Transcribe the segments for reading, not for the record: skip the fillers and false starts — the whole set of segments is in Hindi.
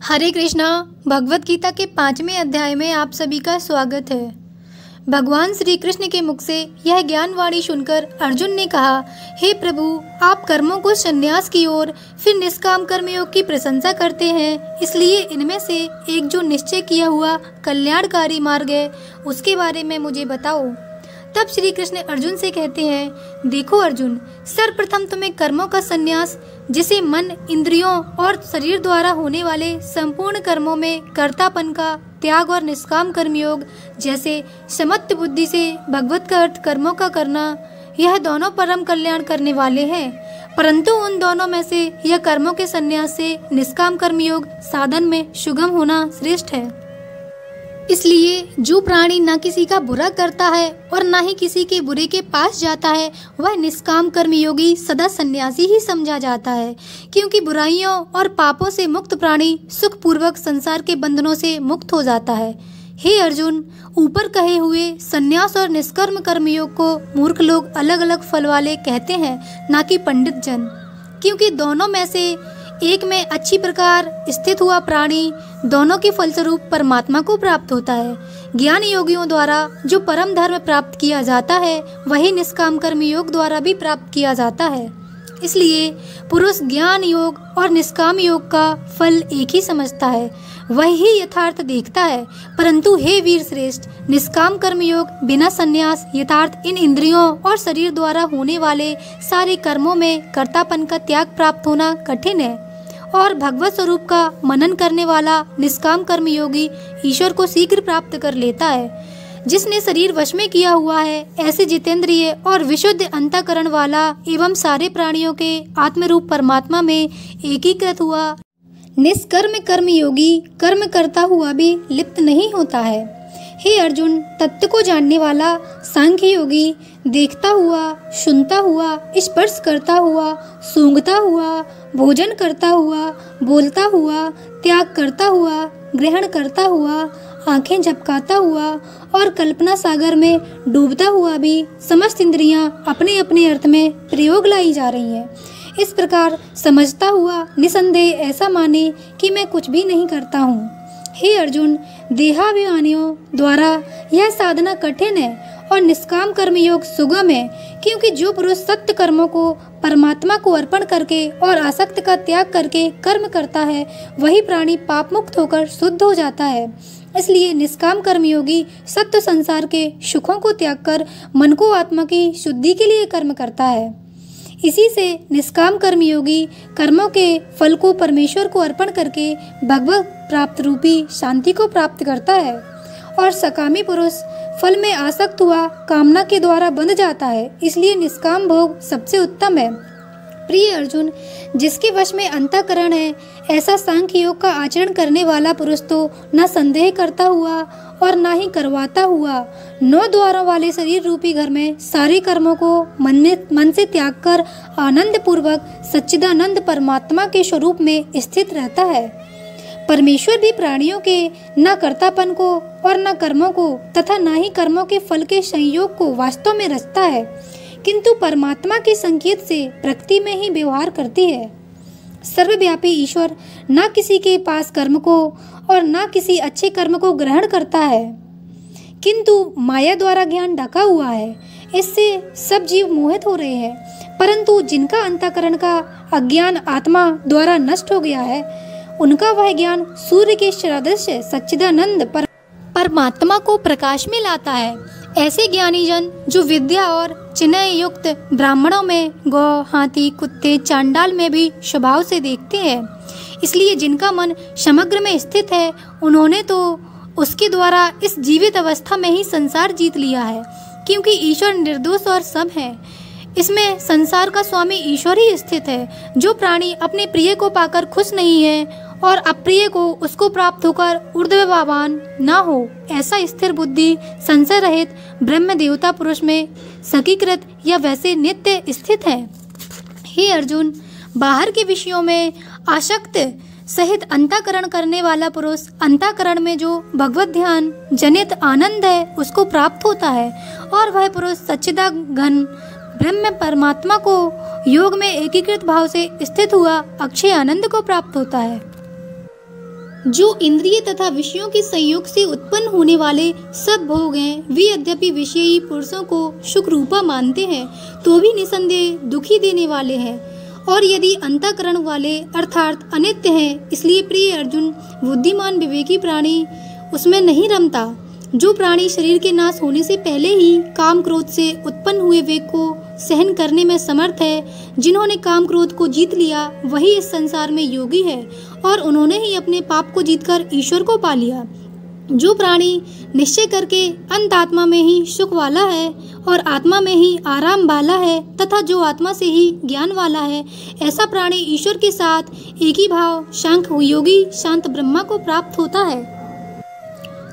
हरे कृष्णा। भगवत गीता के 5वें अध्याय में आप सभी का स्वागत है। भगवान श्री कृष्ण के मुख से यह ज्ञानवाणी सुनकर अर्जुन ने कहा, हे प्रभु, आप कर्मों को संन्यास की ओर फिर निष्काम कर्मयोग की प्रशंसा करते हैं, इसलिए इनमें से एक जो निश्चय किया हुआ कल्याणकारी मार्ग है उसके बारे में मुझे बताओ। तब श्री कृष्ण अर्जुन से कहते हैं, देखो अर्जुन, सर्वप्रथम तुम्हें कर्मों का संन्यास, जिसे मन, इंद्रियों और शरीर द्वारा होने वाले संपूर्ण कर्मों में कर्तापन का त्याग और निष्काम कर्मयोग, जैसे समत्व बुद्धि से भगवत का अर्थ कर्मों का करना, यह दोनों परम कल्याण करने वाले हैं। परंतु उन दोनों में से यह कर्मों के संन्यास से निष्काम कर्मयोग साधन में सुगम होना श्रेष्ठ है। इसलिए जो प्राणी न किसी का बुरा करता है और न ही किसी के बुरे के पास जाता है, वह निष्काम कर्मयोगी सदा सन्यासी ही समझा जाता है, क्योंकि बुराइयों और पापों से मुक्त प्राणी सुखपूर्वक संसार के बंधनों से मुक्त हो जाता है। हे अर्जुन, ऊपर कहे हुए संन्यास और निष्कर्म कर्मयोग को मूर्ख लोग अलग अलग फल वाले कहते हैं, न कि पंडित जन, क्योंकि दोनों में से एक में अच्छी प्रकार स्थित हुआ प्राणी दोनों के फलस्वरूप परमात्मा को प्राप्त होता है। ज्ञान योगियों द्वारा जो परम धर्म प्राप्त किया जाता है, वही निष्काम कर्म योग द्वारा भी प्राप्त किया जाता है। इसलिए पुरुष ज्ञान योग और निष्काम योग का फल एक ही समझता है, वही यथार्थ देखता है। परंतु हे वीर श्रेष्ठ, निष्काम कर्म योग बिना संन्यास यथार्थ इन इंद्रियों और शरीर द्वारा होने वाले सारे कर्मों में कर्तापन का त्याग प्राप्त होना कठिन है, और भगवत स्वरूप का मनन करने वाला निष्काम कर्म योगी ईश्वर को शीघ्र प्राप्त कर लेता है। जिसने शरीर वश में किया हुआ है, ऐसे जितेंद्रिय और विशुद्ध अंतःकरण वाला एवं सारे प्राणियों के आत्मरूप परमात्मा में एकीकृत हुआ निष्कर्म कर्म योगी कर्म करता हुआ भी लिप्त नहीं होता है। हे अर्जुन, तत्व को जानने वाला सांख्य योगी देखता हुआ, सुनता हुआ, स्पर्श करता हुआ, सूंघता हुआ, भोजन करता हुआ, बोलता हुआ, त्याग करता हुआ, ग्रहण करता हुआ, आंखें झपकाता हुआ और कल्पना सागर में डूबता हुआ भी समस्त इंद्रियां अपने अपने अर्थ में प्रयोग लाई जा रही हैं। इस प्रकार समझता हुआ निसंदेह ऐसा माने कि मैं कुछ भी नहीं करता हूँ। हे अर्जुन, देहाभिमानियों द्वारा यह साधना कठिन है और निष्काम कर्म योग सुगम है, क्योंकि जो पुरुष सत्य कर्मों को परमात्मा को अर्पण करके और आसक्त का त्याग करके कर्म करता है, वही प्राणी पाप मुक्त होकर शुद्ध हो जाता है। इसलिए निष्काम कर्मयोगी सत्य संसार के सुखों को त्याग कर मन को आत्मा की शुद्धि के लिए कर्म करता है। इसी से निष्काम कर्मयोगी कर्मों के फल को परमेश्वर को अर्पण करके भगवत प्राप्त रूपी शांति को प्राप्त करता है, और सकामी पुरुष फल में आसक्त हुआ कामना के द्वारा बंध जाता है। इसलिए निष्काम भोग सबसे उत्तम है। प्रिय अर्जुन, जिसके वश में अंतःकरण है, ऐसा सांख्य योग का आचरण करने वाला पुरुष तो न संदेह करता हुआ और न ही करवाता हुआ 9 द्वारों वाले शरीर रूपी घर में सारे कर्मों को मन से त्याग कर आनंद पूर्वक सच्चिदानंद परमात्मा के स्वरूप में स्थित रहता है। परमेश्वर भी प्राणियों के न कर्तापन को और न कर्मों को तथा न ही कर्मों के फल के संयोग को वास्तव में रचता है, किंतु परमात्मा के संकेत से प्रकृति में ही व्यवहार करती है। सर्वव्यापी ईश्वर न किसी के पास कर्म को और न किसी अच्छे कर्म को ग्रहण करता है, किंतु माया द्वारा ज्ञान ढका हुआ है। इससे सब जीव मोहित हो रहे हैं, परंतु जिनका अंतःकरण का अज्ञान आत्मा द्वारा नष्ट हो गया है, उनका वह ज्ञान सूर्य के सदृश सच्चिदानंद परमात्मा को प्रकाश में लाता है। ऐसे ज्ञानी जन जो विद्या और चिन्ह युक्त ब्राह्मणों में गौ, हाथी, कुत्ते, चांडाल में भी स्वभाव से देखते हैं। इसलिए जिनका मन समग्र में स्थित है, उन्होंने तो उसके द्वारा इस जीवित अवस्था में ही संसार जीत लिया है, क्योंकि ईश्वर निर्दोष और सब है। इसमें संसार का स्वामी ईश्वर ही स्थित है। जो प्राणी अपने प्रिय को पाकर खुश नहीं है और अप्रिय को उसको प्राप्त होकर ऊर्ध्ववान न हो, ऐसा स्थिर बुद्धि संशय रहित ब्रह्म देवता पुरुष में सकीकृत या वैसे नित्य स्थित है। हे अर्जुन, बाहर के विषयों में आसक्त सहित अंतःकरण करने वाला पुरुष अंतःकरण में जो भगवत ध्यान जनित आनंद है उसको प्राप्त होता है, और वह पुरुष सच्चिदाघन ब्रह्म परमात्मा को योग में एकीकृत भाव से स्थित हुआ अक्षय आनंद को प्राप्त होता है। जो इंद्रिय तथा विषयों के संयोग से उत्पन्न होने वाले सब भोग हैं, वे यद्यपि विषयी पुरुषों को सुख रूपा मानते हैं तो भी निसंदेह दुखी देने वाले हैं, और यदि अंतःकरण वाले अर्थात अनित्य हैं। इसलिए प्रिय अर्जुन, बुद्धिमान विवेकी प्राणी उसमें नहीं रमता। जो प्राणी शरीर के नाश होने से पहले ही काम क्रोध से उत्पन्न हुए वेग को सहन करने में समर्थ है, जिन्होंने काम क्रोध को जीत लिया, वही इस संसार में योगी है, और उन्होंने ही अपने पाप को जीतकर ईश्वर को पा लिया। जो प्राणी निश्चय करके अंत आत्मा में ही सुख वाला है और आत्मा में ही आराम वाला है, तथा जो आत्मा से ही ज्ञान वाला है, ऐसा प्राणी ईश्वर के साथ एक ही भाव सांख्य योगी शांत ब्रह्मा को प्राप्त होता है,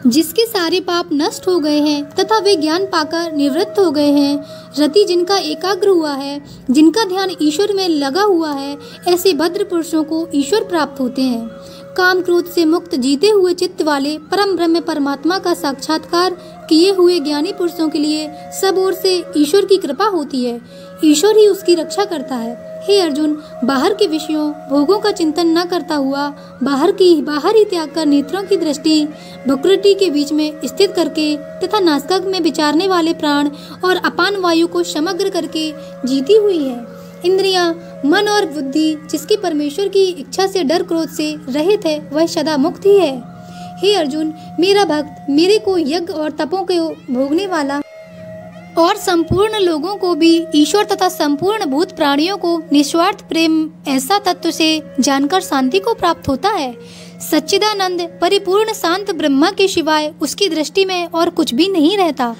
जिसके सारे पाप नष्ट हो गए हैं तथा वे ज्ञान पाकर निवृत्त हो गए हैं। रति जिनका एकाग्र हुआ है, जिनका ध्यान ईश्वर में लगा हुआ है, ऐसे भद्र पुरुषों को ईश्वर प्राप्त होते हैं। काम क्रोध से मुक्त जीते हुए चित्त वाले परम ब्रह्म परमात्मा का साक्षात्कार किए हुए ज्ञानी पुरुषों के लिए सब ओर से ईश्वर की कृपा होती है। ईश्वर ही उसकी रक्षा करता है। हे अर्जुन, बाहर के विषयों भोगों का चिंतन न करता हुआ बाहर ही त्याग कर नेत्रों की दृष्टि भ्रुकुटी के बीच में स्थित करके तथा नासिका में विचारने वाले प्राण और अपान वायु को समग्र करके जीती हुई है। इंद्रियां, मन और बुद्धि जिसकी परमेश्वर की इच्छा से डर क्रोध से रहित है, वह सदा मुक्त ही है। हे अर्जुन, मेरा भक्त मेरे को यज्ञ और तपों को भोगने वाला और संपूर्ण लोगों को भी ईश्वर तथा संपूर्ण भूत प्राणियों को निस्वार्थ प्रेम ऐसा तत्व से जानकर शांति को प्राप्त होता है। सच्चिदानंद परिपूर्ण शांत ब्रह्मा के सिवाय उसकी दृष्टि में और कुछ भी नहीं रहता।